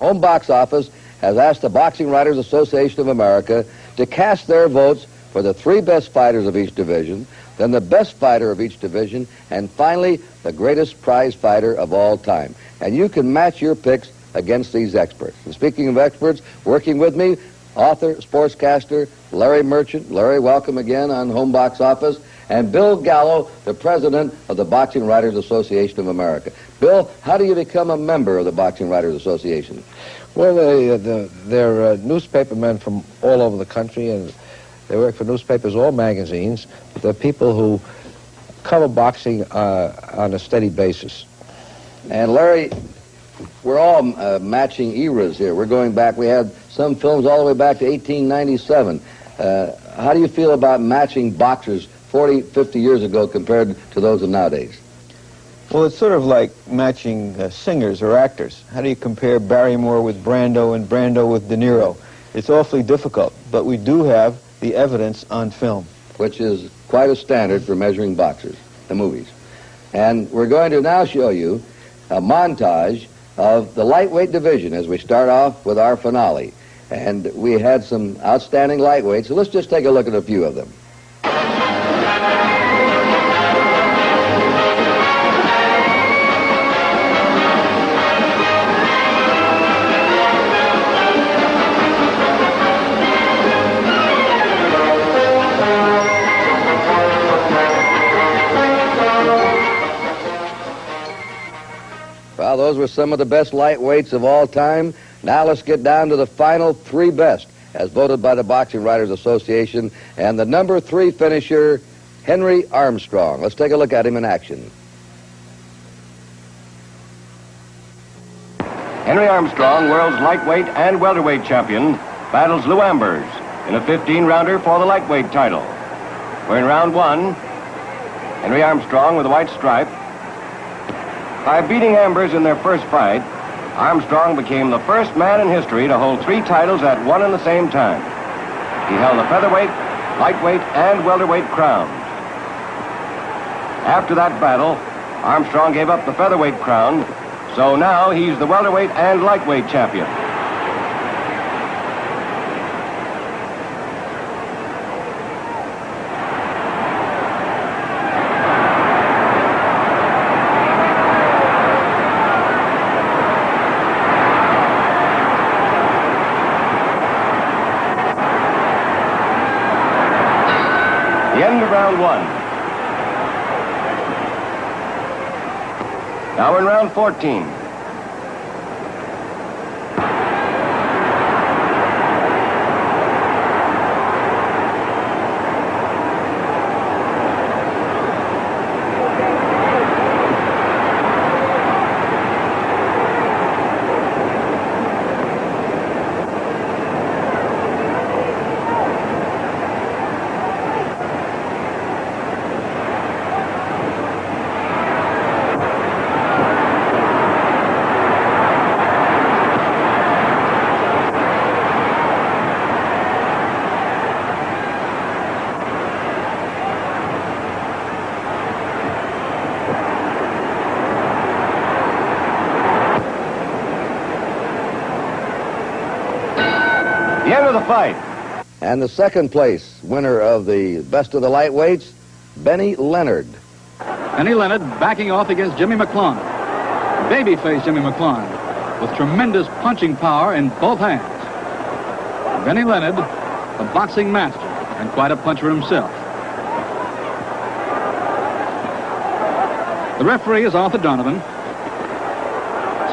Home Box Office has asked the Boxing Writers Association of America to cast their votes for the 3 best fighters of each division, then the best fighter of each division, and finally, the greatest prize fighter of all time. And you can match your picks against these experts. And speaking of experts, working with me, author, sportscaster, Larry Merchant. Larry, welcome again on Home Box Office. And Bill Gallo, the president of the Boxing Writers Association of America. Bill, how do you become a member of the Boxing Writers Association? Well, they're newspapermen from all over the country, and they work for newspapers or magazines. But they're people who cover boxing on a steady basis. And Larry, we're all matching eras here. We're going back. We had some films all the way back to 1897. How do you feel about matching boxers 40, 50 years ago compared to those of nowadays? Well, it's sort of like matching singers or actors. How do you compare Barrymore with Brando and Brando with De Niro? It's awfully difficult, but we do have the evidence on film. Which is quite a standard for measuring boxers, the movies. And we're going to now show you a montage of the lightweight division as we start off with our finale. And we had some outstanding lightweights, so let's just take a look at a few of them. Well, those were some of the best lightweights of all time. Now let's get down to the final 3 best, as voted by the Boxing Writers Association, and the number 3 finisher, Henry Armstrong. Let's take a look at him in action. Henry Armstrong, world's lightweight and welterweight champion, battles Lou Ambers in a 15-rounder for the lightweight title. We're in round 1. Henry Armstrong with a white stripe. By beating Ambers in their first fight, Armstrong became the first man in history to hold 3 titles at one and the same time. He held the featherweight, lightweight, and welterweight crowns. After that battle, Armstrong gave up the featherweight crown, so now he's the welterweight and lightweight champion. The end of round 1. Now we're in round 14. The end of the fight. And the second place winner of the best of the lightweights, Benny Leonard. Benny Leonard backing off against Jimmy McClellan. Babyface Jimmy McClellan with tremendous punching power in both hands. Benny Leonard, a boxing master and quite a puncher himself. The referee is Arthur Donovan.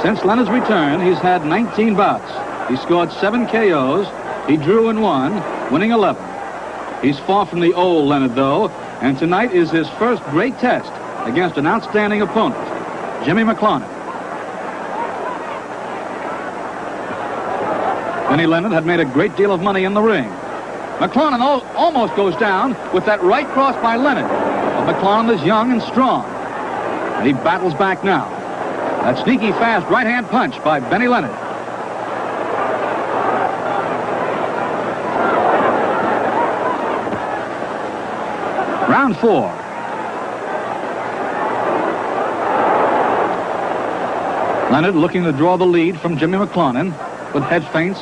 Since Leonard's return, he's had 19 bouts. He scored 7 KOs. He drew and won, winning 11. He's far from the old Leonard, though, and tonight is his first great test against an outstanding opponent, Jimmy McClellan. Benny Leonard had made a great deal of money in the ring. McClellan almost goes down with that right cross by Leonard. But McClellan is young and strong, and he battles back now. That sneaky, fast right-hand punch by Benny Leonard. Round 4. Leonard looking to draw the lead from Jimmy McClonan with head feints.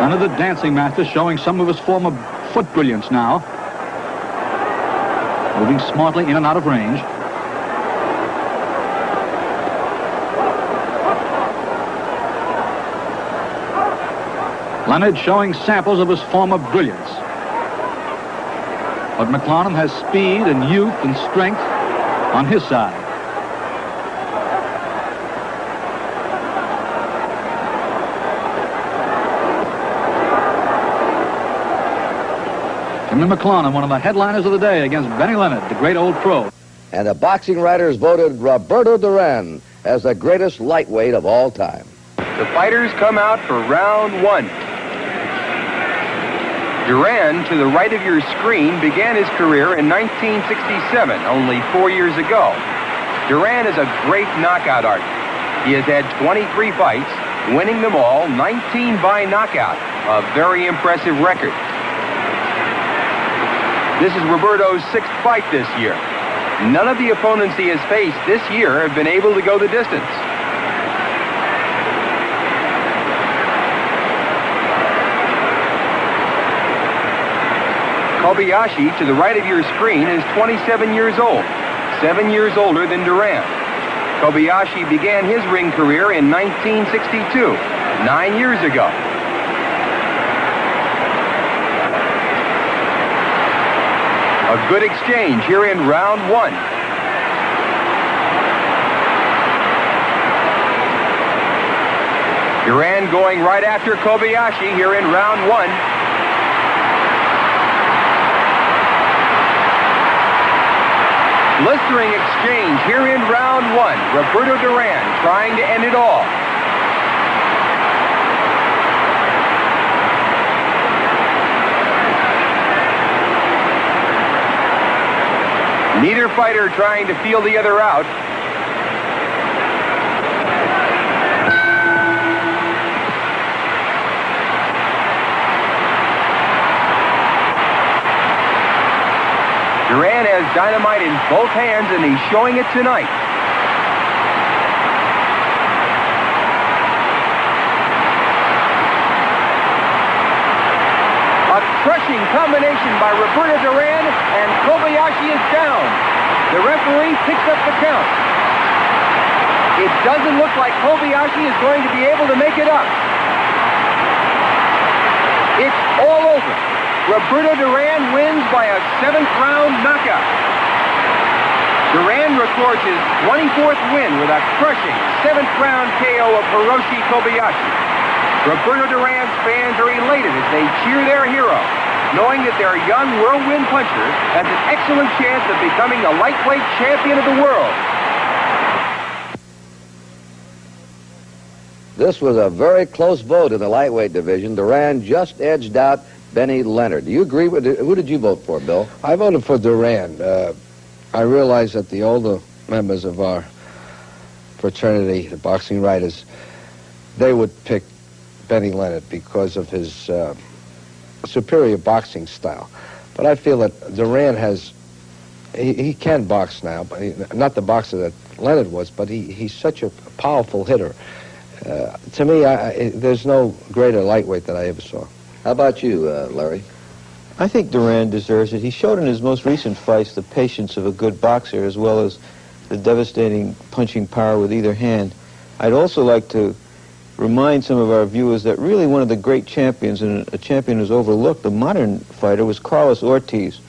Leonard, the dancing master, showing some of his former foot brilliance now. Moving smartly in and out of range. Leonard showing samples of his former brilliance. But McClonan has speed and youth and strength on his side. Jimmy McClonan, one of the headliners of the day against Benny Leonard, the great old pro. And the boxing writers voted Roberto Duran as the greatest lightweight of all time. The fighters come out for round one. Duran, to the right of your screen, began his career in 1967, only 4 years ago. Duran is a great knockout artist. He has had 23 fights, winning them all, 19 by knockout, a very impressive record. This is Roberto's 6th fight this year. None of the opponents he has faced this year have been able to go the distance. Kobayashi, to the right of your screen, is 27 years old, 7 years older than Duran. Kobayashi began his ring career in 1962, 9 years ago. A good exchange here in round one. Duran going right after Kobayashi here in round one. Blistering exchange here in round one. Roberto Duran trying to end it all. Neither fighter trying to feel the other out. Duran has dynamite in both hands, and he's showing it tonight. A crushing combination by Roberto Duran, and Kobayashi is down. The referee picks up the count. It doesn't look like Kobayashi is going to be able to make it up. It's all over. Roberto Duran wins by a 7th-round knockout. Duran records his 24th win with a crushing 7th-round KO of Hiroshi Kobayashi. Roberto Duran's fans are elated as they cheer their hero, knowing that their young whirlwind puncher has an excellent chance of becoming the lightweight champion of the world. This was a very close vote in the lightweight division. Duran just edged out Benny Leonard. Do you agree with it? Who did you vote for, Bill? I voted for Duran. I realize that the older members of our fraternity, the boxing writers, they would pick Benny Leonard because of his superior boxing style. But I feel that Duran has, he can box now, but not the boxer that Leonard was, but he's such a powerful hitter. To me, there's no greater lightweight that I ever saw. How about you, Larry? I think Duran deserves it. He showed in his most recent fights the patience of a good boxer as well as the devastating punching power with either hand. I'd also like to remind some of our viewers that really one of the great champions, and a champion who's overlooked, the modern fighter, was Carlos Ortiz,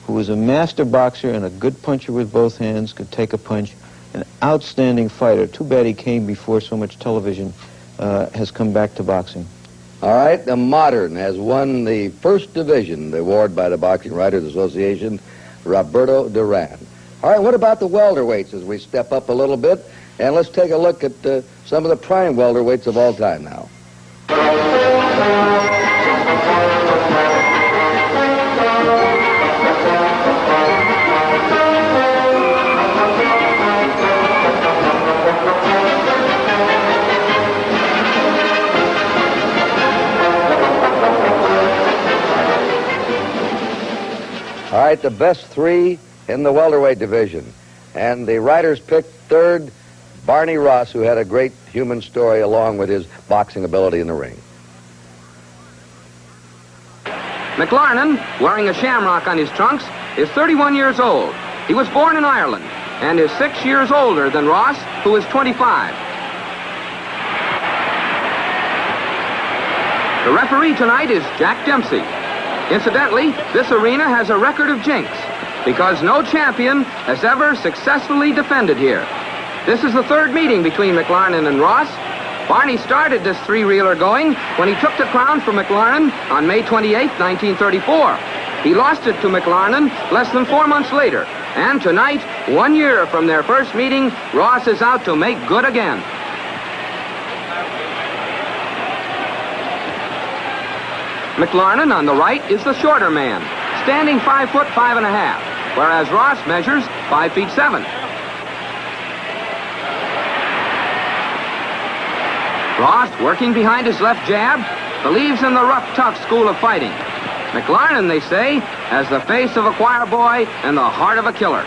who was a master boxer and a good puncher with both hands, could take a punch, an outstanding fighter. Too bad he came before so much television has come back to boxing. All right, the modern has won the first division, the award by the Boxing Writers Association, Roberto Duran. All right, what about the welterweights as we step up a little bit? And let's take a look at some of the prime welterweights of all time now. All tonight the best three in the welterweight division. And the writers picked third Barney Ross, who had a great human story along with his boxing ability in the ring. McLarnon, wearing a shamrock on his trunks, is 31 years old. He was born in Ireland and is 6 years older than Ross, who is 25. The referee tonight is Jack Dempsey. Incidentally, this arena has a record of jinx because no champion has ever successfully defended here. This is the third meeting between McLarnon and Ross. Barney started this three-reeler going when he took the crown from McLarnon on May 28, 1934. He lost it to McLarnon less than 4 months later. And tonight, 1 year from their first meeting, Ross is out to make good again. McLarnon on the right is the shorter man, standing 5 foot 5.5, whereas Ross measures 5 feet 7. Ross, working behind his left jab, believes in the rough, tough school of fighting. McLarnon, they say, has the face of a choir boy and the heart of a killer.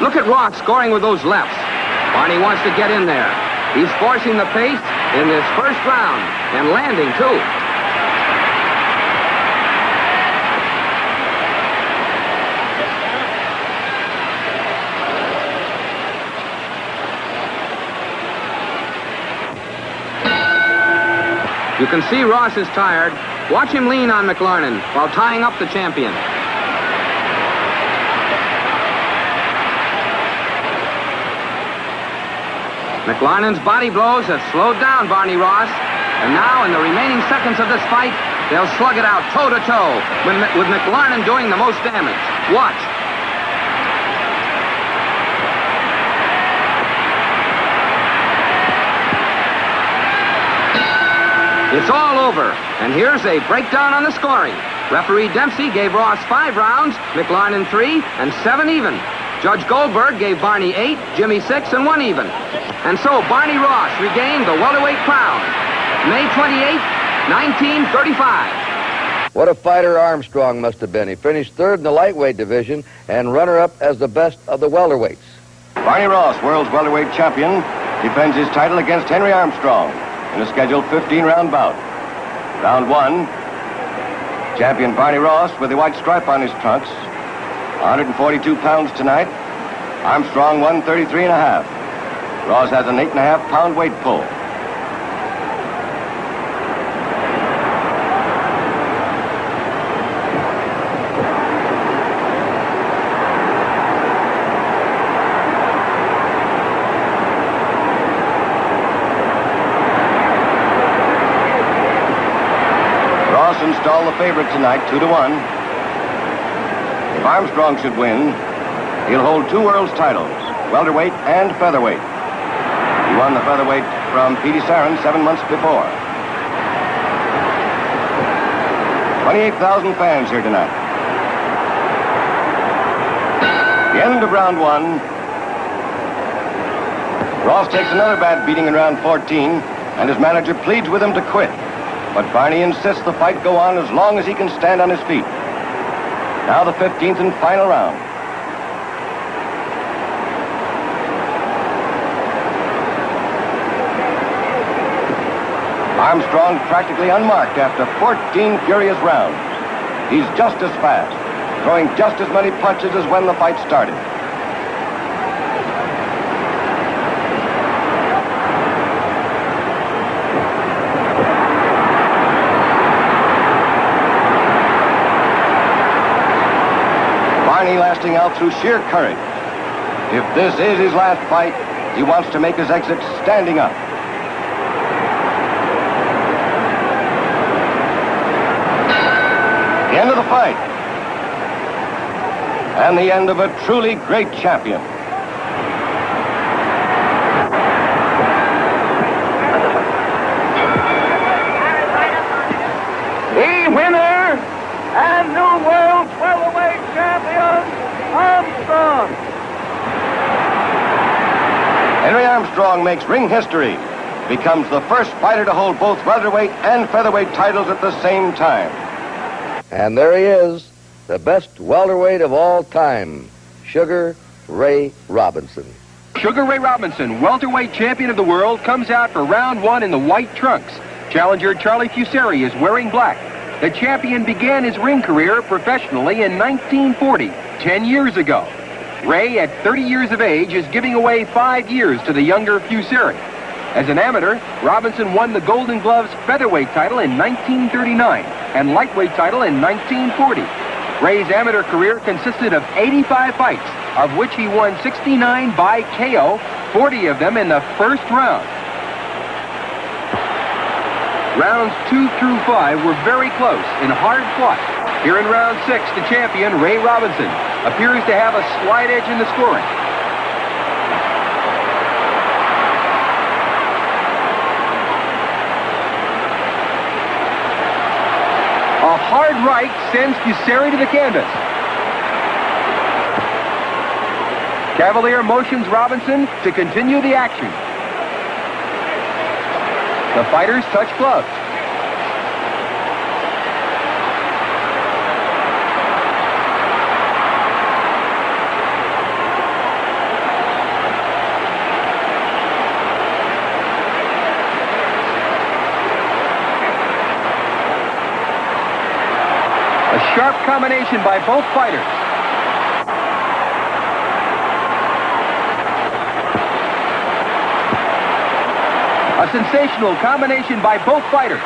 Look at Ross scoring with those lefts. Barney wants to get in there. He's forcing the pace in this first round and landing, too. You can see Ross is tired. Watch him lean on McLarnon while tying up the champion. McLarnon's body blows have slowed down Barney Ross. And now, in the remaining seconds of this fight, they'll slug it out toe-to-toe with McLarnon doing the most damage. Watch. It's all over, and here's a breakdown on the scoring. Referee Dempsey gave Ross 5 rounds, McLarnon 3, and 7 even. Judge Goldberg gave Barney 8, Jimmy 6, and 1 even. And so Barney Ross regained the welterweight crown, May 28, 1935. What a fighter Armstrong must have been. He finished third in the lightweight division and runner-up as the best of the welterweights. Barney Ross, world's welterweight champion, defends his title against Henry Armstrong in a scheduled 15-round bout. Round 1, champion Barney Ross with the white stripe on his trunks, 142 pounds tonight. Armstrong 133.5. Ross has an 8.5-pound weight pull. Ross installed the favorite tonight, 2-1. If Armstrong should win, he'll hold 2 world's titles, welterweight and featherweight. He won the featherweight from Petey Sarin 7 months before. 28,000 fans here tonight. The end of round 1. Ross takes another bad beating in round 14, and his manager pleads with him to quit. But Barney insists the fight go on as long as he can stand on his feet. Now the 15th and final round. Armstrong practically unmarked after 14 furious rounds. He's just as fast, throwing just as many punches as when the fight started. Barney lasting out through sheer courage. If this is his last fight, he wants to make his exit standing up. The end of the fight. And the end of a truly great champion. The winner and new world welterweight champion, Armstrong. Henry Armstrong makes ring history. becomes the first fighter to hold both welterweight and featherweight titles at the same time. And there he is, the best welterweight of all time, Sugar Ray Robinson. Sugar Ray Robinson, welterweight champion of the world, comes out for round one in the white trunks. Challenger Charlie Fusari is wearing black. The champion began his ring career professionally in 1940, 10 years ago. Ray, at 30 years of age, is giving away 5 years to the younger Fusari. As an amateur, Robinson won the Golden Gloves featherweight title in 1939 and lightweight title in 1940. Ray's amateur career consisted of 85 fights, of which he won 69 by KO, 40 of them in the first round. Rounds 2 through 5 were very close and hard fought. Here in round 6, the champion, Ray Robinson, appears to have a slight edge in the scoring. A hard right sends Fusari to the canvas. Cavalier motions Robinson to continue the action. The fighters touch gloves. A sharp combination by both fighters. A sensational combination by both fighters.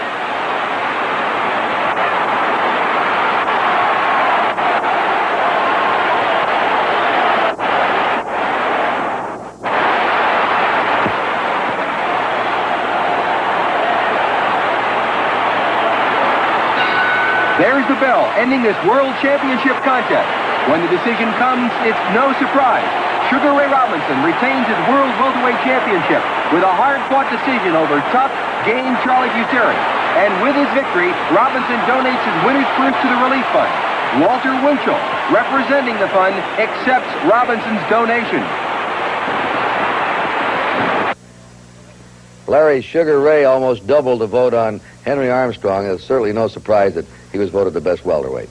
There's the bell, ending this World Championship contest. When the decision comes, it's no surprise. Sugar Ray Robinson retains his World Welterweight Championship with a hard-fought decision over tough, game Charlie Fusari. And with his victory, Robinson donates his winner's purse to the relief fund. Walter Winchell, representing the fund, accepts Robinson's donation. Larry, Sugar Ray almost doubled the vote on Henry Armstrong. It's certainly no surprise that he was voted the best welterweight.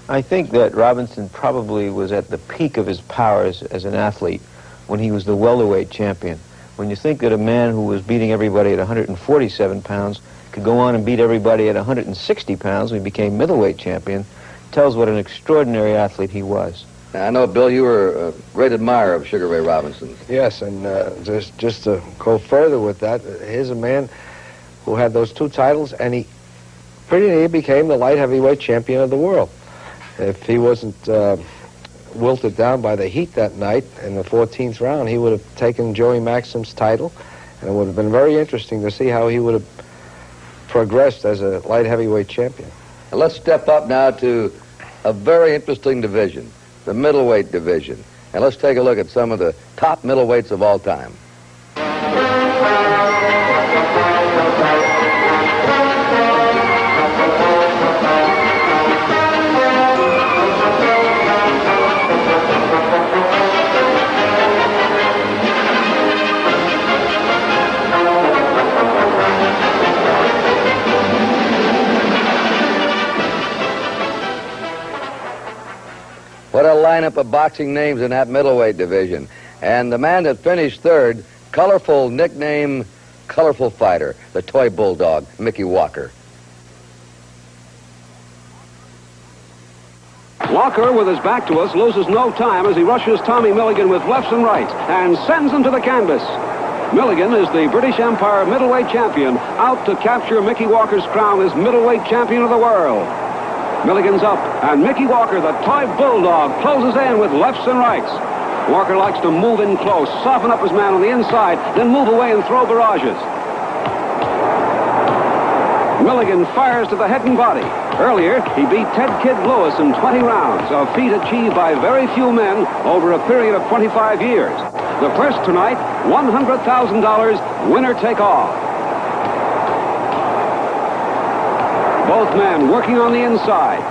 I think that Robinson probably was at the peak of his powers as an athlete when he was the welterweight champion. When you think that a man who was beating everybody at 147 pounds could go on and beat everybody at 160 pounds when he became middleweight champion, tells what an extraordinary athlete he was. Now, I know, Bill, you were a great admirer of Sugar Ray Robinson. Yes, and just to go further with that, here's a man who had those 2 titles, and he pretty nearly became the light heavyweight champion of the world. If he wasn't wilted down by the heat that night in the 14th round, he would have taken Joey Maxim's title, and it would have been very interesting to see how he would have progressed as a light heavyweight champion. And let's step up now to a very interesting division, the middleweight division. And let's take a look at some of the top middleweights of all time. What a lineup of boxing names in that middleweight division. And the man that finished third, colorful nickname, Colorful Fighter, the toy bulldog, Mickey Walker. Walker, with his back to us, loses no time as he rushes Tommy Milligan with lefts and rights and sends him to the canvas. Milligan is the British Empire middleweight champion, out to capture Mickey Walker's crown as middleweight champion of the world. Milligan's up, and Mickey Walker, the toy bulldog, closes in with lefts and rights. Walker likes to move in close, soften up his man on the inside, then move away and throw barrages. Milligan fires to the head and body. Earlier, he beat Ted Kid Lewis in 20 rounds, a feat achieved by very few men over a period of 25 years. The purse tonight, $100,000, winner take all. Both men working on the inside.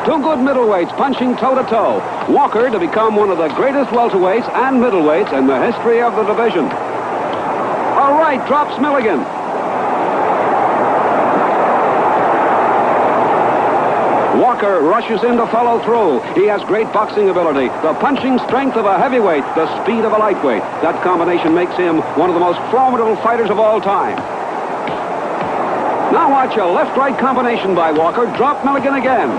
2 good middleweights punching toe-to-toe. Walker to become one of the greatest welterweights and middleweights in the history of the division. A right right drops Milligan. Walker rushes in to follow through. He has great boxing ability, the punching strength of a heavyweight, the speed of a lightweight. That combination makes him one of the most formidable fighters of all time. Now watch a left-right combination by Walker. Drop Milligan again.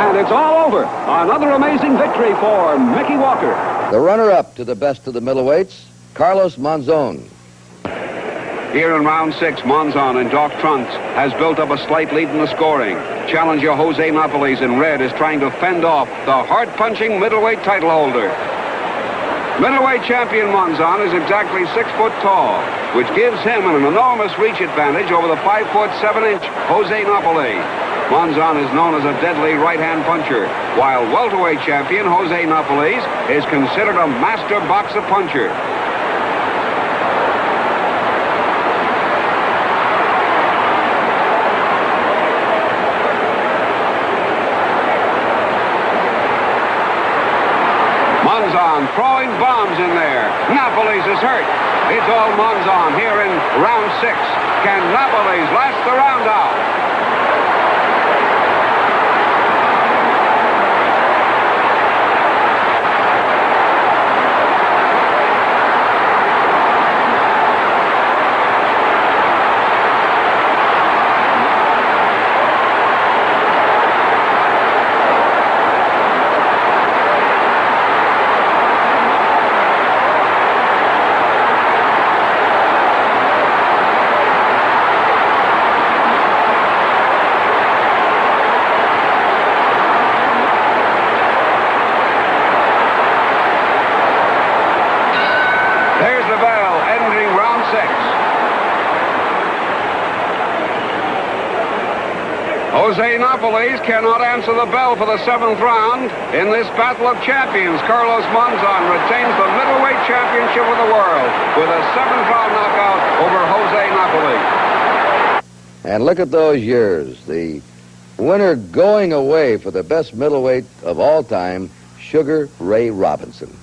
And it's all over. Another amazing victory for Mickey Walker. The runner-up to the best of the middleweights, Carlos Monzon. Here in round 6, Monzon in dark trunks has built up a slight lead in the scoring. Challenger Jose Napoles in red is trying to fend off the heart-punching middleweight title holder. Middleweight champion Monzon is exactly 6 foot tall, which gives him an enormous reach advantage over the 5 foot 7 inch Jose Napoles. Monzon is known as a deadly right-hand puncher, while welterweight champion Jose Napoles is considered a master boxer puncher. Monzon throwing bombs in there. Napoles is hurt. It's all Monzon here in round 6. Can Napoles last the round out? Jose Napoles cannot answer the bell for the 7th round. In this battle of champions, Carlos Monzon retains the middleweight championship of the world with a 7th round knockout over Jose Napoles. And look at those years. The winner going away for the best middleweight of all time, Sugar Ray Robinson.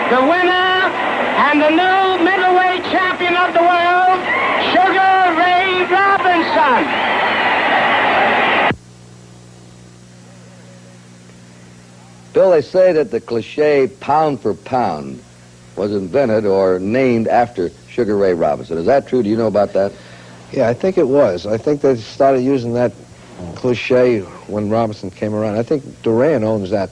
The winner and the new middleweight champion of the world, Sugar Ray Robinson. Bill, they say that the cliche pound for pound was invented or named after Sugar Ray Robinson. Is that true? Do you know about that? Yeah, I think it was. I think they started using that cliche when Robinson came around. I think Duran owns that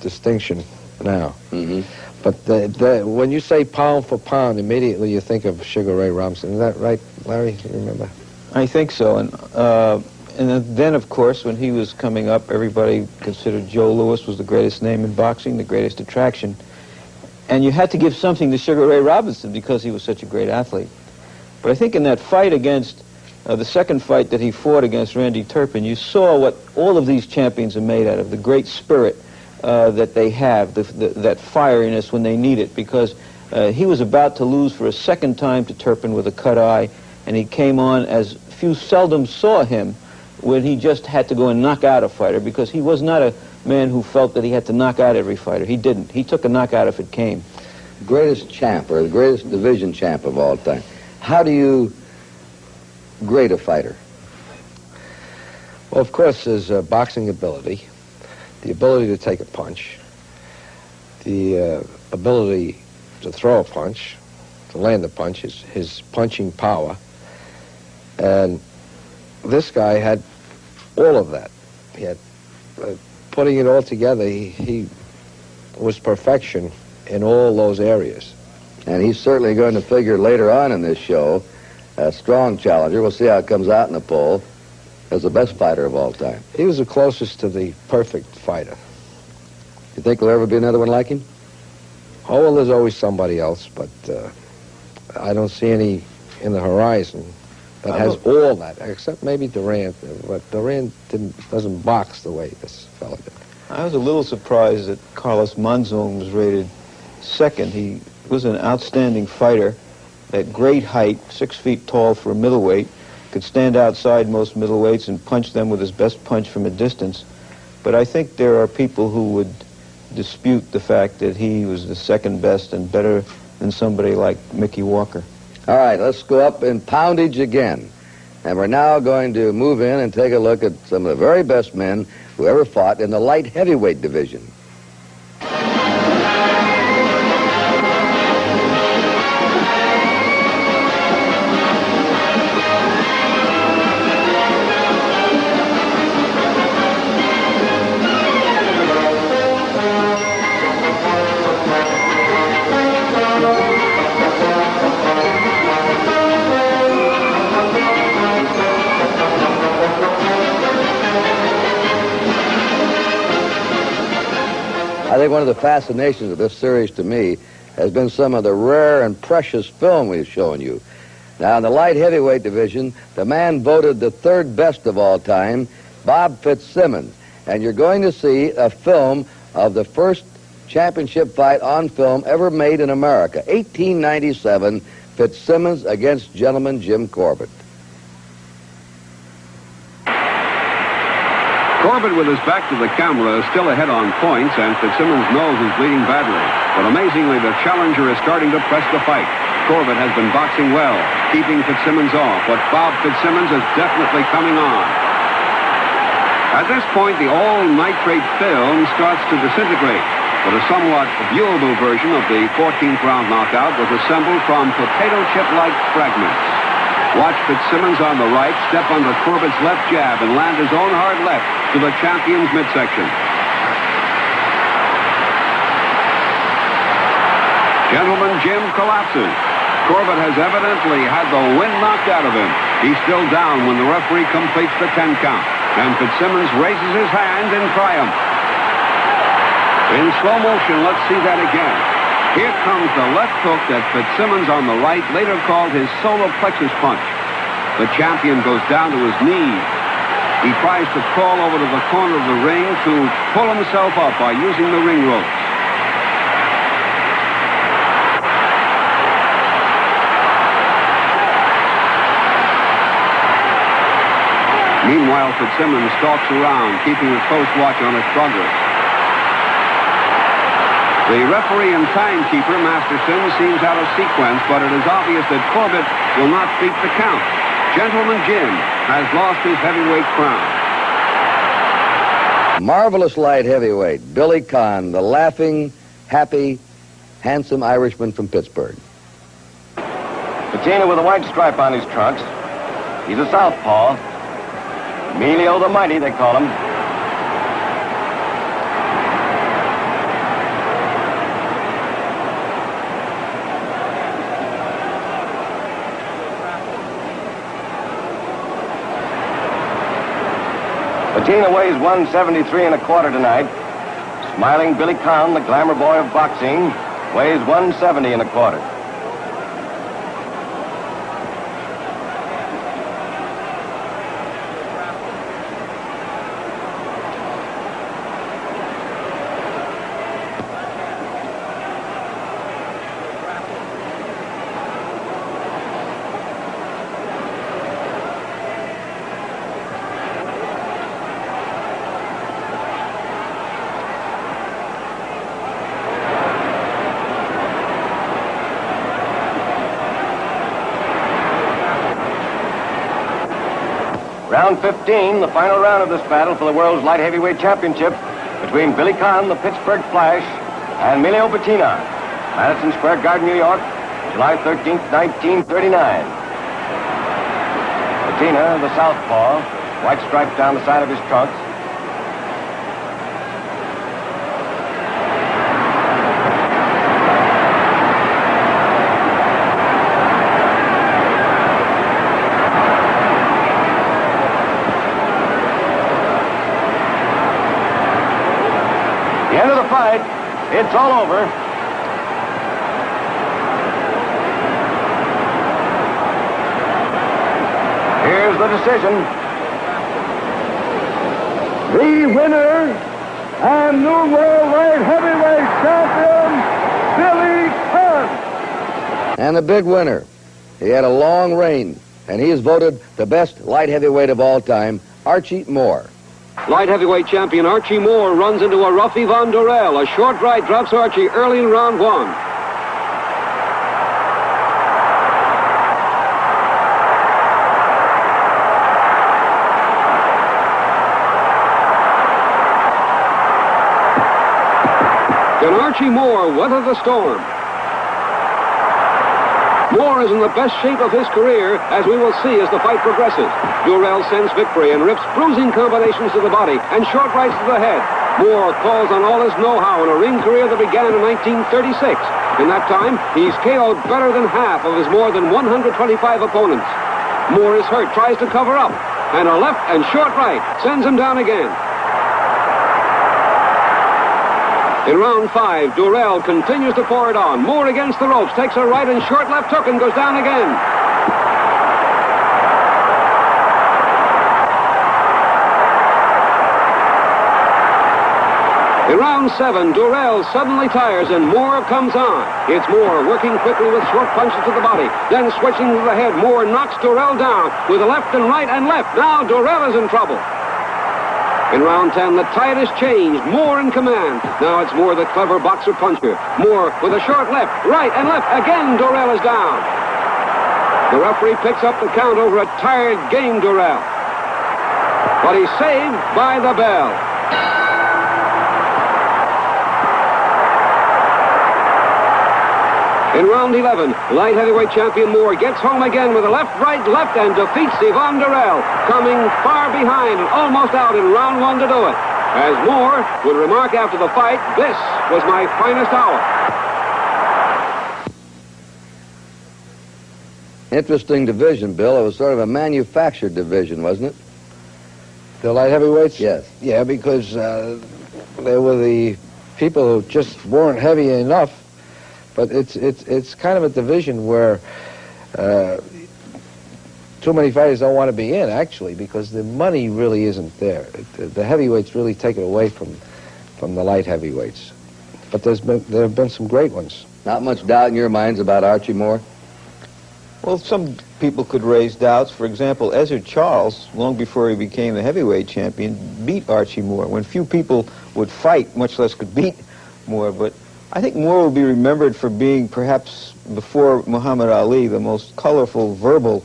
distinction. now. Mm-hmm. But when you say pound for pound, immediately you think of Sugar Ray Robinson. Is that right, Larry? You remember? I think so. And then, of course, when he was coming up, everybody considered Joe Louis was the greatest name in boxing, the greatest attraction. And you had to give something to Sugar Ray Robinson because he was such a great athlete. But I think in that fight against, the second fight that he fought against Randy Turpin, you saw what all of these champions are made out of, the great spirit that they have, that fieriness when they need it, because he was about to lose for a second time to Turpin with a cut eye, and he came on as few seldom saw him when he just had to go and knock out a fighter, because he was not a man who felt that he had to knock out every fighter. He didn't. He took a knockout if it came. Greatest champ, or the greatest division champ of all time. How do you grade a fighter? Well, of course, there's boxing ability, the ability to take a punch, the ability to throw a punch, to land the punch, his punching power. And this guy had all of that. He had, putting it all together, he was perfection in all those areas. And he's certainly going to figure later on in this show, a strong challenger. We'll see how it comes out in the poll, as the best fighter of all time. He was the closest to the perfect fighter. You think there'll ever be another one like him? Oh, well, there's always somebody else, but I don't see any in the horizon that has all that, except maybe Durant. But Durant doesn't box the way this fellow did. I was a little surprised that Carlos Monzon was rated second. He was an outstanding fighter, at great height, 6 feet tall for a middleweight, could stand outside most middleweights and punch them with his best punch from a distance. But I think there are people who would dispute the fact that he was the second best and better than somebody like Mickey Walker. All right, let's go up in poundage again. And we're now going to move in and take a look at some of the very best men who ever fought in the light heavyweight division. I think one of the fascinations of this series to me has been some of the rare and precious film we've shown you. Now, in the light heavyweight division, the man voted the third best of all time, Bob Fitzsimmons. And you're going to see a film of the first championship fight on film ever made in America. 1897, Fitzsimmons against gentleman Jim Corbett. Corbett, with his back to the camera, is still ahead on points, and Fitzsimmons knows he's bleeding badly. But amazingly, the challenger is starting to press the fight. Corbett has been boxing well, keeping Fitzsimmons off, but Bob Fitzsimmons is definitely coming on. At this point, the all-nitrate film starts to disintegrate, but a somewhat viewable version of the 14th round knockout was assembled from potato chip-like fragments. Watch Fitzsimmons on the right step under Corbett's left jab and land his own hard left to the champion's midsection. Gentleman Jim collapses. Corbett has evidently had the wind knocked out of him. He's still down when the referee completes the 10 count, and Fitzsimmons raises his hand in triumph. In slow motion, let's see that again. Here comes the left hook that Fitzsimmons on the right later called his solar plexus punch. The champion goes down to his knees. He tries to crawl over to the corner of the ring to pull himself up by using the ring ropes. Meanwhile, Fitzsimmons stalks around, keeping a close watch on his progress. The referee and timekeeper, Masterson, seems out of sequence, but it is obvious that Corbett will not beat the count. Gentleman Jim has lost his heavyweight crown. Marvelous light heavyweight, Billy Conn, the laughing, happy, handsome Irishman from Pittsburgh. Patina with a white stripe on his trunks. He's a southpaw. Emilio the Mighty, they call him. Patina weighs 173 and a quarter tonight. Smiling Billy Conn, the glamour boy of boxing, weighs 170 and a quarter. Round 15, the final round of this battle for the world's light heavyweight championship between Billy Conn, the Pittsburgh Flash, and Emilio Patina. Madison Square Garden, New York, July 13th, 1939. Patina, the southpaw, white stripes down the side of his trunks. The end of the fight, it's all over. Here's the decision. The winner and new world light heavyweight champion, Billy Conn. And the big winner. He had a long reign, and he is voted the best light heavyweight of all time, Archie Moore. Light heavyweight champion Archie Moore runs into a rough Yvonne Durrell. A short right drops Archie early in round one. Can Archie Moore weather the storm? Moore is in the best shape of his career, as we will see as the fight progresses. Durrell sends victory and rips bruising combinations to the body and short rights to the head. Moore calls on all his know-how in a ring career that began in 1936. In that time, he's KO'd better than half of his more than 125 opponents. Moore is hurt, tries to cover up, and a left and short right sends him down again. In round 5, Durrell continues to pour it on. Moore against the ropes, takes a right and short left hook and goes down again. In round 7, Durrell suddenly tires and Moore comes on. It's Moore working quickly with short punches to the body, then switching to the head. Moore knocks Durrell down with a left and right and left. Now Durrell is in trouble. In round 10, the tide has changed. Moore in command. Now it's Moore, the clever boxer puncher. Moore with a short left, right, and left. Again, Durrell is down. The referee picks up the count over a tired game Durrell. But he's saved by the bell. In round 11, light heavyweight champion Moore gets home again with a left, right, left, and defeats Yvonne Durrell, coming far behind and almost out in round 1 to do it. As Moore would remark after the fight, this was my finest hour. Interesting division, Bill. It was sort of a manufactured division, wasn't it? The light heavyweights? Yes. Yeah, because they were the people who just weren't heavy enough. But it's kind of a division where too many fighters don't want to be in, actually, because the money really isn't there. The heavyweights really take it away from the light heavyweights. But there have been some great ones. Not much doubt in your minds about Archie Moore? Well, some people could raise doubts. For example, Ezzard Charles, long before he became the heavyweight champion, beat Archie Moore, when few people would fight, much less could beat Moore. But I think Moore will be remembered for being, perhaps before Muhammad Ali, the most colorful verbal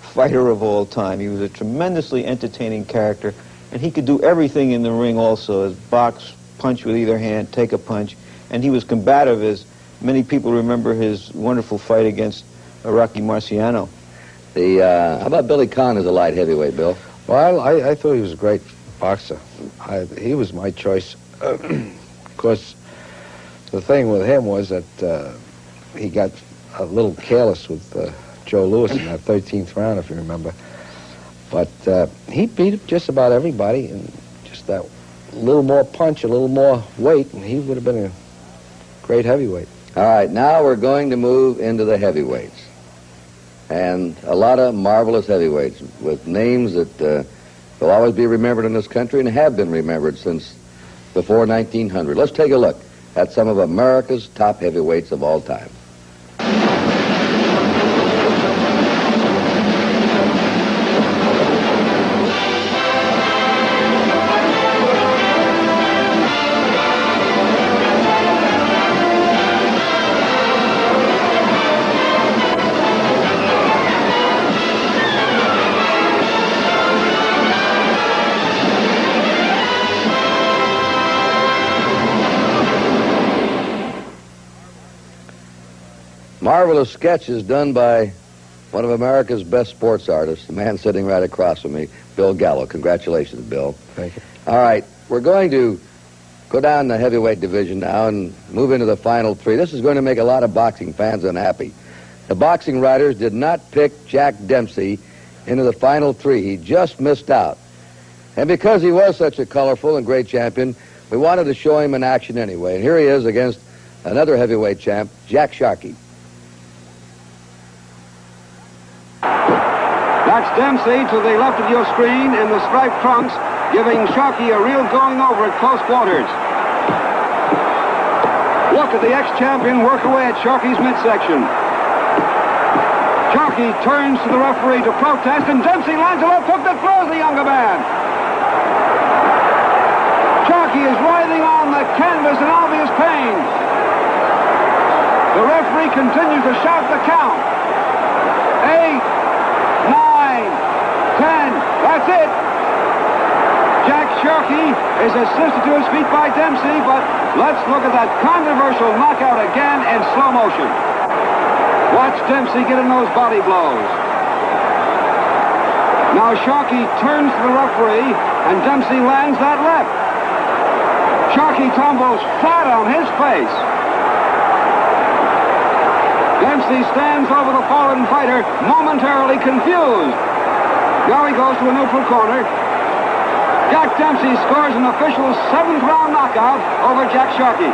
fighter of all time. He was a tremendously entertaining character, and he could do everything in the ring also, as box, punch with either hand, take a punch, and he was combative, as many people remember his wonderful fight against Rocky Marciano. How about Billy Conn as a light heavyweight, Bill? Well, I thought he was a great boxer. He was my choice. Of course, the thing with him was that he got a little careless with Joe Louis in that 13th round, if you remember. But he beat just about everybody, and boxed that little more punch, a little more weight, and he would have been a great heavyweight. All right, now we're going to move into the heavyweights. And a lot of marvelous heavyweights with names that will always be remembered in this country and have been remembered since before 1900. Let's take a look at some of America's top heavyweights of all time. Marvelous sketches done by one of America's best sports artists, the man sitting right across from me, Bill Gallo. Congratulations, Bill. Thank you. All right, we're going to go down the heavyweight division now and move into the final three. This is going to make a lot of boxing fans unhappy. The boxing writers did not pick Jack Dempsey into the final three. He just missed out. And because he was such a colorful and great champion, we wanted to show him in action anyway. And here he is against another heavyweight champ, Jack Sharkey. That's Dempsey to the left of your screen in the striped trunks, giving Sharkey a real going over at close quarters. Look at the ex-champion work away at Sharkey's midsection. Sharkey turns to the referee to protest, and Dempsey lands a left hook that throws the younger man. Sharkey is writhing on the canvas in obvious pain. The referee continues to shout the count. 8, 9, 10, that's it. Jack Sharkey is assisted to his feet by Dempsey, but let's look at that controversial knockout again in slow motion. Watch Dempsey get in those body blows. Now Sharkey turns to the referee, and Dempsey lands that left. Sharkey tumbles flat on his face. Dempsey stands over the fallen fighter, momentarily confused. Now he goes to a neutral corner. Jack Dempsey scores an official 7th-round knockout over Jack Sharkey.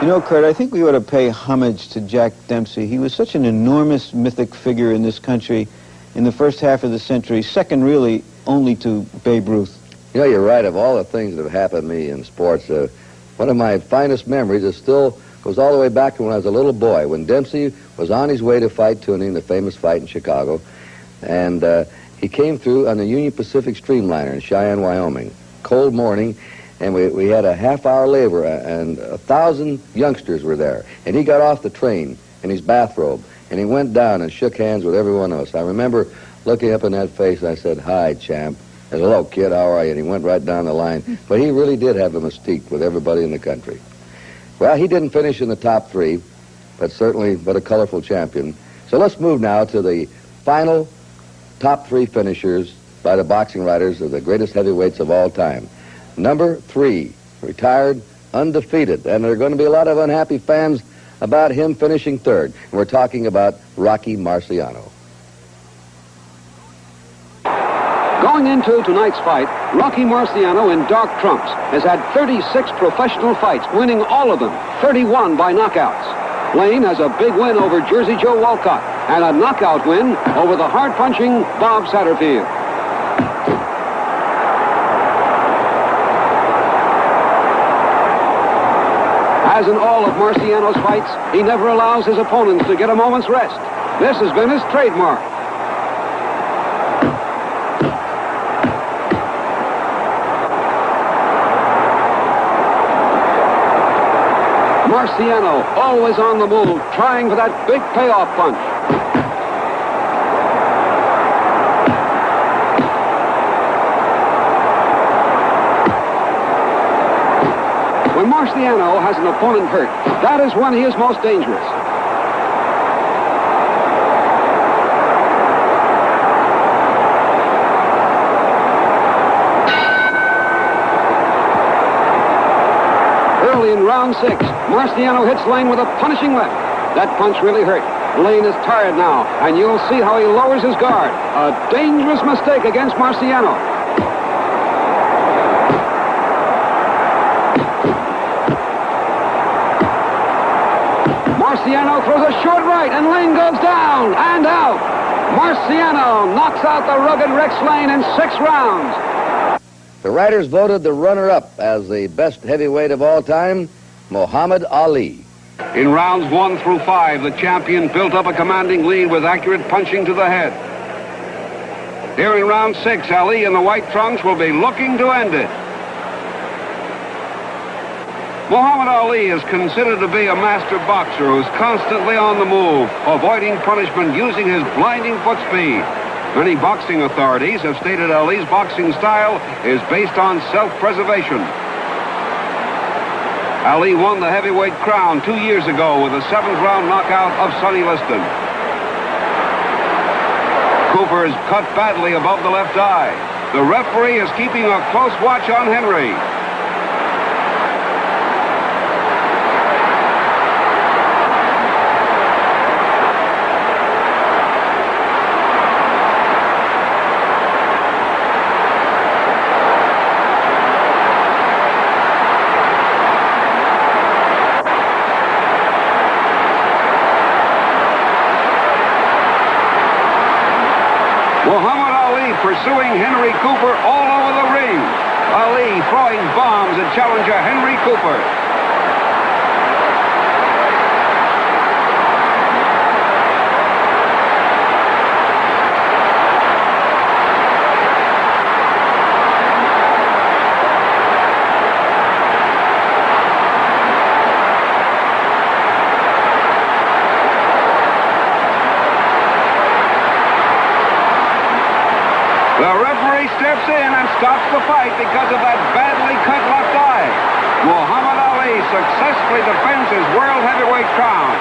You know, Kurt, I think we ought to pay homage to Jack Dempsey. He was such an enormous mythic figure in this country in the first half of the century, second really only to Babe Ruth. You know, you're right. Of all the things that have happened to me in sports, one of my finest memories is still goes all the way back to when I was a little boy, when Dempsey was on his way to fight Tuning, the famous fight in Chicago, and he came through on the Union Pacific Streamliner in Cheyenne, Wyoming. Cold morning, and we had a half-hour labor, and 1,000 youngsters were there. And he got off the train in his bathrobe, and he went down and shook hands with every one of us. I remember looking up in that face, and I said, "Hi, champ." I said, "Hello, kid, how are you?" And he went right down the line. But he really did have a mystique with everybody in the country. Well, he didn't finish in the top three, but a colorful champion. So let's move now to the final top three finishers by the boxing writers of the greatest heavyweights of all time. Number 3, retired, undefeated, and there are going to be a lot of unhappy fans about him finishing third. And we're talking about Rocky Marciano. Going into tonight's fight, Rocky Marciano in dark trunks has had 36 professional fights, winning all of them, 31 by knockouts. Blaine has a big win over Jersey Joe Walcott and a knockout win over the hard-punching Bob Satterfield. As in all of Marciano's fights, he never allows his opponents to get a moment's rest. This has been his trademark. Marciano, always on the move, trying for that big payoff punch. When Marciano has an opponent hurt, that is when he is most dangerous. Early in round 6, Marciano hits Lane with a punishing left. That punch really hurt. Lane is tired now, and you'll see how he lowers his guard. A dangerous mistake against Marciano. Marciano throws a short right, and Lane goes down and out. Marciano knocks out the rugged Rex Lane in 6 rounds. The writers voted the runner-up as the best heavyweight of all time, Muhammad Ali. In rounds 1 through 5, the champion built up a commanding lead with accurate punching to the head. Here in round 6, Ali in the white trunks will be looking to end it. Muhammad Ali is considered to be a master boxer who's constantly on the move, avoiding punishment using his blinding foot speed. Many boxing authorities have stated Ali's boxing style is based on self-preservation. Ali won the heavyweight crown 2 years ago with a 7th-round knockout of Sonny Liston. Cooper is cut badly above the left eye. The referee is keeping a close watch on Henry. Muhammad Ali pursuing Henry Cooper all over the ring. Ali throwing bombs at challenger Henry Cooper. The referee steps in and stops the fight because of that badly cut left eye. Muhammad Ali successfully defends his world heavyweight crown.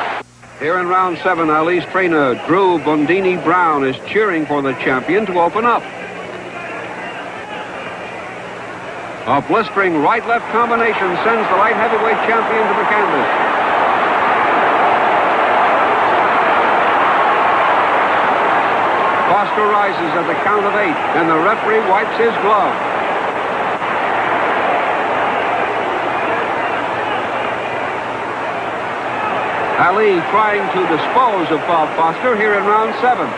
Here in round 7, Ali's trainer, Drew Bundini Brown, is cheering for the champion to open up. A blistering right-left combination sends the light heavyweight champion to the canvas. Foster rises at the count of 8, and the referee wipes his glove. Ali trying to dispose of Bob Foster here in round 7.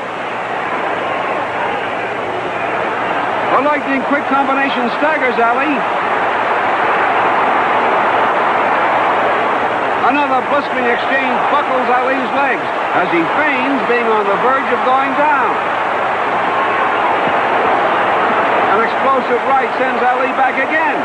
A lightning quick combination staggers Ali. Another blistering exchange buckles Ali's legs as he feigns being on the verge of going down. An explosive right sends Ali back again.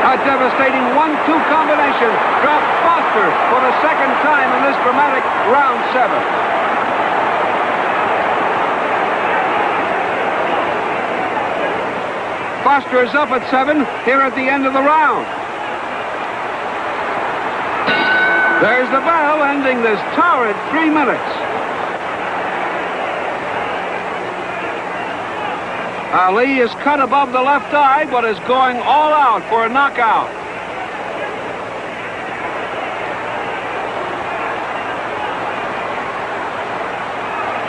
A devastating 1-2 combination drops Foster for the 2nd time in this dramatic round 7. Foster is up at 7 here at the end of the round. There's the bell ending this torrid 3 minutes. Ali is cut above the left eye, but is going all out for a knockout.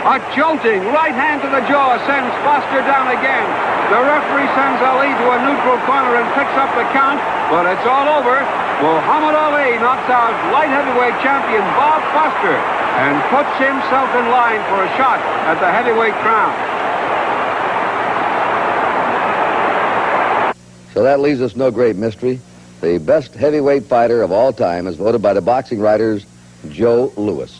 A jolting right hand to the jaw sends Foster down again. The referee sends Ali to a neutral corner and picks up the count, but it's all over. Muhammad Ali knocks out light heavyweight champion Bob Foster and puts himself in line for a shot at the heavyweight crown. So that leaves us no great mystery. The best heavyweight fighter of all time is voted by the boxing writers Joe Louis.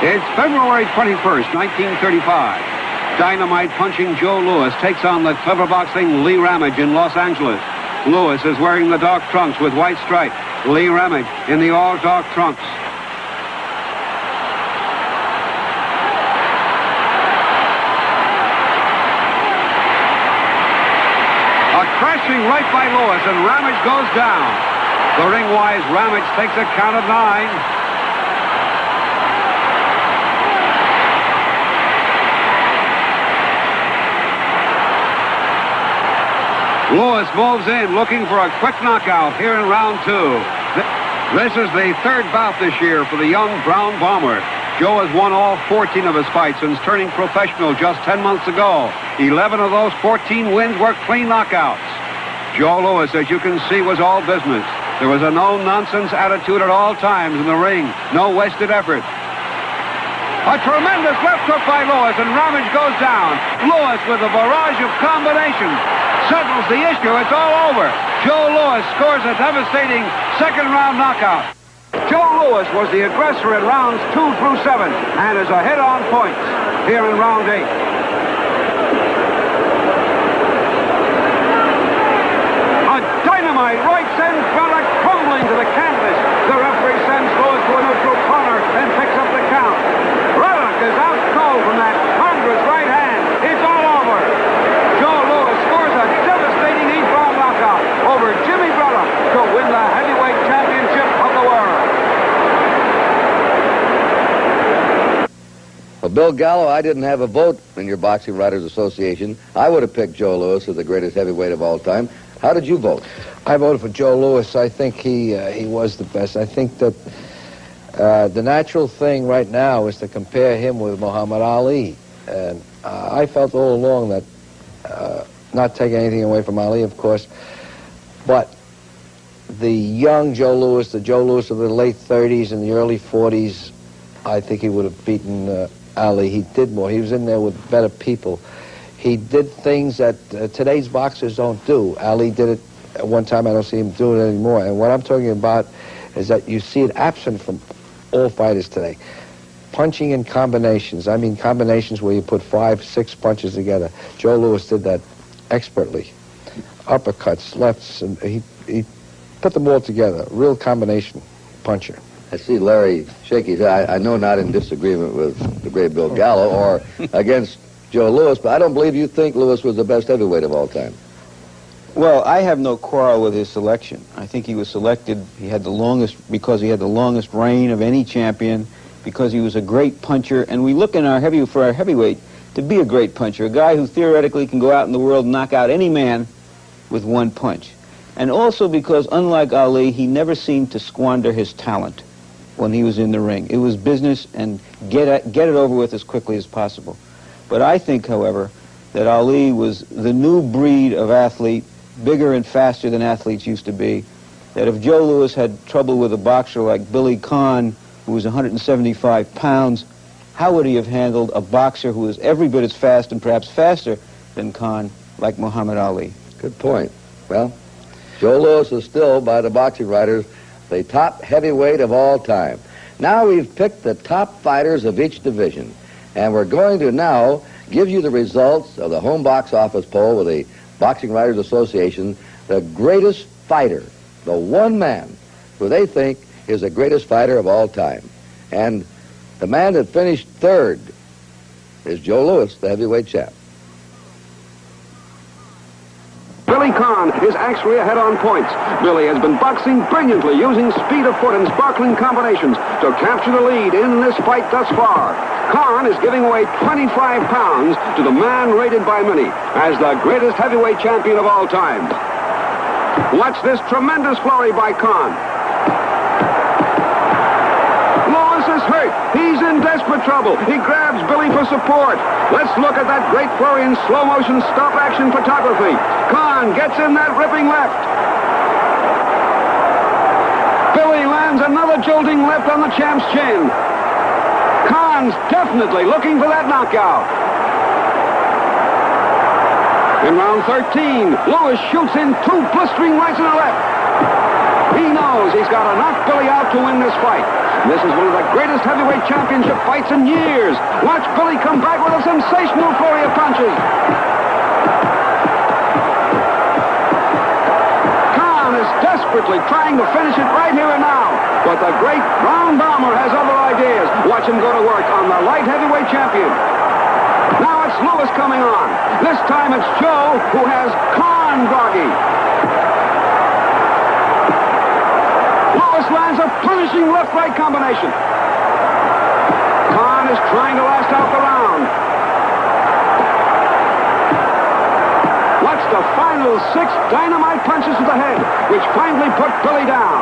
It's February 21st, 1935. Dynamite punching Joe Louis takes on the clever boxing Lee Ramage in Los Angeles. Louis is wearing the dark trunks with white stripe. Lee Ramage in the all-dark trunks. A crashing right by Louis, and Ramage goes down. The ring-wise Ramage takes a count of 9. Louis moves in, looking for a quick knockout here in round 2. This is the 3rd bout this year for the young Brown Bomber. Joe has won all 14 of his fights since turning professional just 10 months ago. 11 of those 14 wins were clean knockouts. Joe Louis, as you can see, was all business. There was a no-nonsense attitude at all times in the ring. No wasted effort. A tremendous left hook by Louis, and Ramage goes down. Louis with a barrage of combinations settles the issue. It's all over. Joe Louis scores a devastating second-round knockout. Joe Louis was the aggressor in rounds 2 through 7 and is ahead on points here in round 8. A dynamite right sends Braddock crumbling to the canvas. The referee sends Louis to a neutral corner and picks up the count. Braddock is out cold from that ponderous right hand. It's all over. Joe Louis scores a devastating 8th-round knockout over Jimmy Braddock to win the heavyweight championship of the world. Well, Bill Gallo, I didn't have a vote in your Boxing Writers Association. I would have picked Joe Louis as the greatest heavyweight of all time. How did you vote? I voted for Joe Louis. I think he was the best. I think that the natural thing right now is to compare him with Muhammad Ali. And I felt all along that, not taking anything away from Ali, of course, but the young Joe Louis, the Joe Louis of the late 30s and the early 40s, I think he would have beaten Ali. He did more. He was in there with better people. He did things that today's boxers don't do. Ali did it at one time. I don't see him doing it anymore. And what I'm talking about is that you see it absent from all fighters today. Punching in combinations. I mean combinations where you put 5, 6 punches together. Joe Louis did that expertly. Uppercuts, lefts, and he put them all together. Real combination puncher. I see Larry shake his head. I know not in disagreement with the great Bill Gallo or against Joe Louis, but I don't believe you think Louis was the best heavyweight of all time. Well, I have no quarrel with his selection. I think he was selected, because he had the longest reign of any champion, because he was a great puncher, and we look in for our heavyweight to be a great puncher, a guy who theoretically can go out in the world and knock out any man with one punch. And also because, unlike Ali, he never seemed to squander his talent when he was in the ring. It was business and get it over with as quickly as possible. But I think, however, that Ali was the new breed of athlete, bigger and faster than athletes used to be, that if Joe Louis had trouble with a boxer like Billy Conn, who was 175 pounds, how would he have handled a boxer who was every bit as fast and perhaps faster than Conn, like Muhammad Ali? Good point. Well, Joe Louis is still, by the boxing writers, the top heavyweight of all time. Now we've picked the top fighters of each division, and we're going to now give you the results of the home box office poll with the Boxing Writers Association, the greatest fighter, the one man who they think is the greatest fighter of all time. And the man that finished third is Joe Louis, the heavyweight champ. Billy Conn is actually ahead on points. Billy has been boxing brilliantly, using speed of foot and sparkling combinations to capture the lead in this fight thus far. Conn is giving away 25 pounds to the man rated by many as the greatest heavyweight champion of all time. Watch this tremendous flurry by Conn. Louis is hurt. He's in desperate trouble. He grabs Billy for support. Let's look at that great flurry in slow-motion stop-action photography. Conn gets in that ripping left. Billy lands another jolting left on the champ's chin. Conn's definitely looking for that knockout. In round 13, Louis shoots in 2 blistering rights and a left. He knows he's got to knock Billy out to win this fight. This is one of the greatest heavyweight championship fights in years. Watch Billy come back with a sensational flurry of punches. Conn is desperately trying to finish it right here and now. But the great Brown Bomber has other ideas. Watch him go to work on the light heavyweight champion. Now it's Louis coming on. This time it's Joe who has Conn groggy. Louis lands a punishing left-right combination. Conn is trying to last out the round. Watch the final 6 dynamite punches to the head, which finally put Billy down.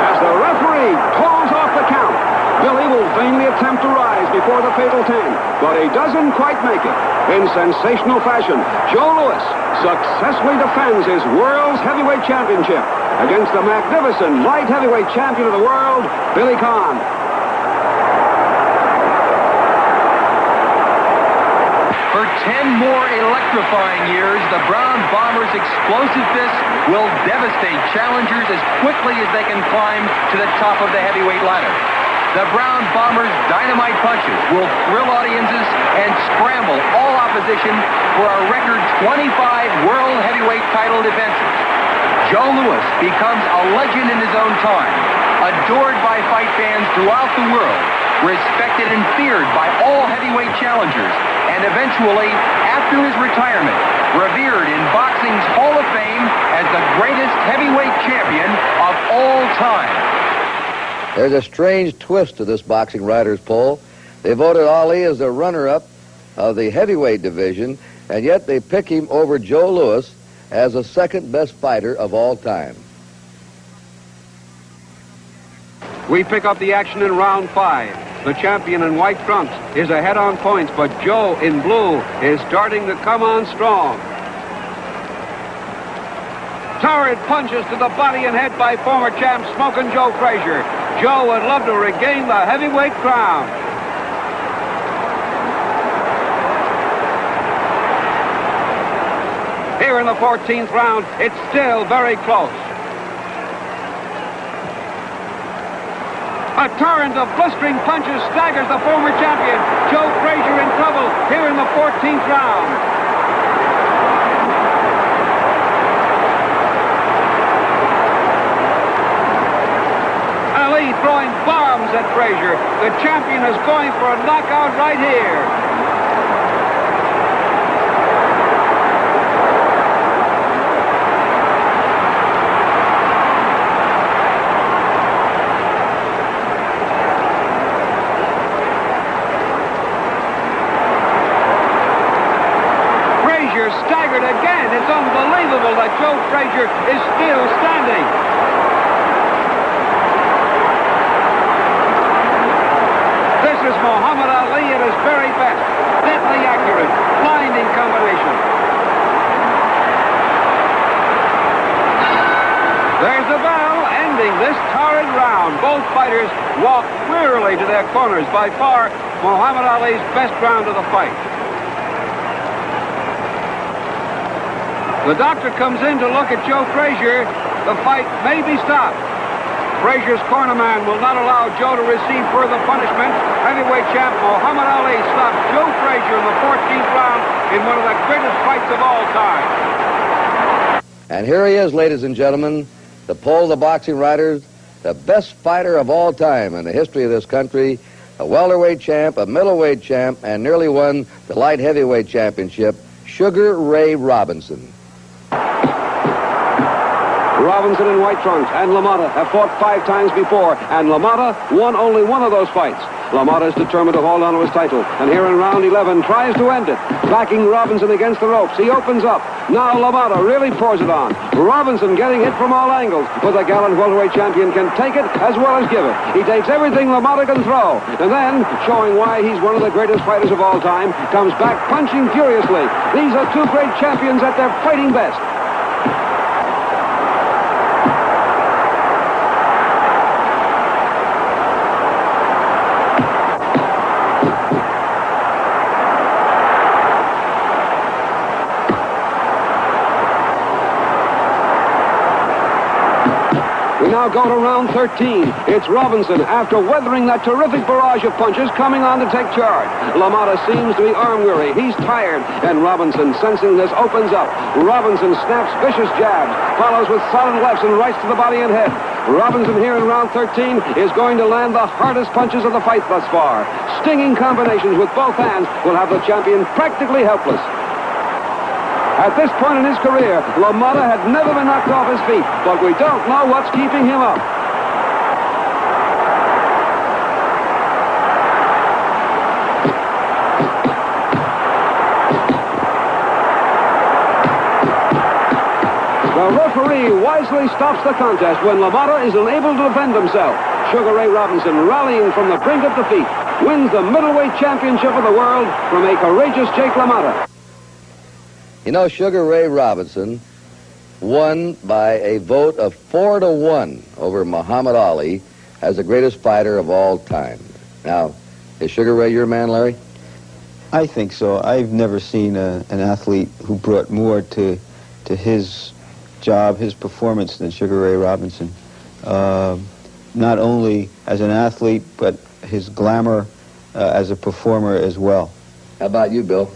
As the referee calls off the count, Billy will vainly attempt to rise before the fatal 10, but he doesn't quite make it. In sensational fashion, Joe Louis successfully defends his World's Heavyweight Championship against the magnificent light heavyweight champion of the world, Billy Conn. For 10 more electrifying years, the Brown Bombers' explosive fists will devastate challengers as quickly as they can climb to the top of the heavyweight ladder. The Brown Bombers' dynamite punches will thrill audiences and scramble all opposition for a record 25 World Heavyweight title defenses. Joe Louis becomes a legend in his own time, adored by fight fans throughout the world, respected and feared by all heavyweight challengers, and eventually, after his retirement, revered in boxing's Hall of Fame as the greatest heavyweight champion of all time. There's a strange twist to this boxing writers' poll. They voted Ali as the runner-up of the heavyweight division, and yet they pick him over Joe Louis as the second best fighter of all time. We pick up the action in round 5. The champion in white trunks is ahead on points, but Joe in blue is starting to come on strong. Torrid punches to the body and head by former champ Smokin' Joe Frazier. Joe would love to regain the heavyweight crown. Here in the 14th round, it's still very close. A torrent of blistering punches staggers the former champion. Joe Frazier in trouble here in the 14th round. Ali throwing bombs at Frazier. The champion is going for a knockout right here. Staggered again. It's unbelievable that Joe Frazier is still standing. This is Muhammad Ali at his very best. Deadly accurate, blinding combination. There's the bell ending this torrid round. Both fighters walk wearily to their corners. By far, Muhammad Ali's best round of the fight. The doctor comes in to look at Joe Frazier. The fight may be stopped. Frazier's cornerman will not allow Joe to receive further punishment. Heavyweight champ Muhammad Ali stops Joe Frazier in the 14th round in one of the greatest fights of all time. And here he is, ladies and gentlemen, the poll of the boxing writers, the best fighter of all time in the history of this country, a welterweight champ, a middleweight champ, and nearly won the light heavyweight championship, Sugar Ray Robinson. Robinson in white trunks and LaMotta have fought 5 times before, and LaMotta won only one of those fights. LaMotta is determined to hold on to his title, and here in round 11 tries to end it. Backing Robinson against the ropes, he opens up. Now LaMotta really pours it on. Robinson getting hit from all angles, but the gallant welterweight champion can take it as well as give it. He takes everything LaMotta can throw, and then, showing why he's one of the greatest fighters of all time, comes back punching furiously. These are 2 great champions at their fighting best. Now go to round 13. It's Robinson, after weathering that terrific barrage of punches, coming on to take charge. LaMotta seems to be arm-weary. He's tired, and Robinson, sensing this, opens up. Robinson snaps vicious jabs, follows with solid lefts and rights to the body and head. Robinson here in round 13 is going to land the hardest punches of the fight thus far. Stinging combinations with both hands will have the champion practically helpless. At this point in his career, LaMotta had never been knocked off his feet, but we don't know what's keeping him up. The referee wisely stops the contest when LaMotta is unable to defend himself. Sugar Ray Robinson rallying from the brink of defeat. wins the middleweight championship of the world from a courageous Jake LaMotta. You know, Sugar Ray Robinson won by a vote of 4-1 over Muhammad Ali as the greatest fighter of all time. Now, is Sugar Ray your man, Larry? I think so. I've never seen an athlete who brought more to his job, his performance, than Sugar Ray Robinson. Not only as an athlete, but his glamour as a performer as well. How about you, Bill?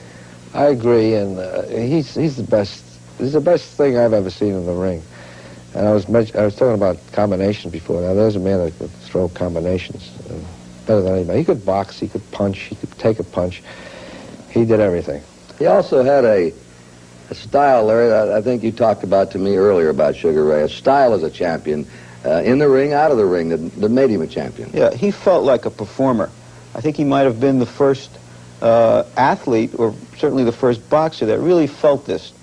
I agree, and he's the best. He's the best thing I've ever seen in the ring. And I was talking about combinations before. Now, there's a man that could throw combinations better than anybody. He could box, he could punch, he could take a punch. He did everything. He also had a style, Larry, that I think you talked about to me earlier about Sugar Ray, a style as a champion, in the ring, out of the ring, that made him a champion. Yeah, he felt like a performer. I think he might have been the first athlete, or certainly the first boxer, that really felt this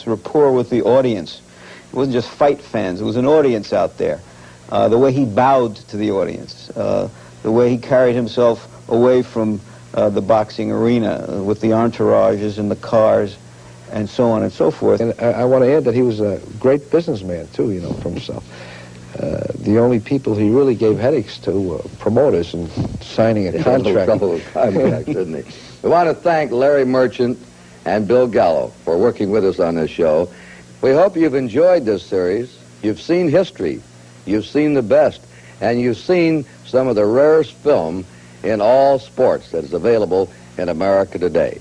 rapport with the audience. It wasn't just fight fans, it was an audience out there. The way he bowed to the audience, the way he carried himself away from the boxing arena with the entourages and the cars and so on and so forth. And I want to add that he was a great businessman, too, you know, for himself. The only people he really gave headaches to were promoters and signing a contract. He had trouble with contracts, didn't he? We want to thank Larry Merchant and Bill Gallo for working with us on this show. We hope you've enjoyed this series. You've seen history, you've seen the best, and you've seen some of the rarest film in all sports that is available in America today.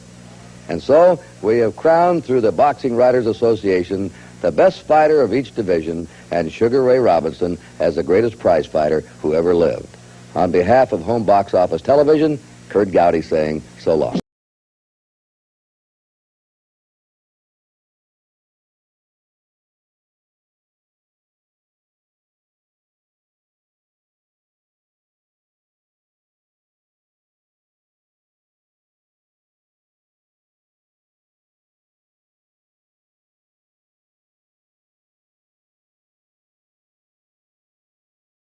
And so, we have crowned, through the Boxing Writers Association, the best fighter of each division, and Sugar Ray Robinson as the greatest prize fighter who ever lived. On behalf of Home Box Office Television, Kurt Gowdy saying so long.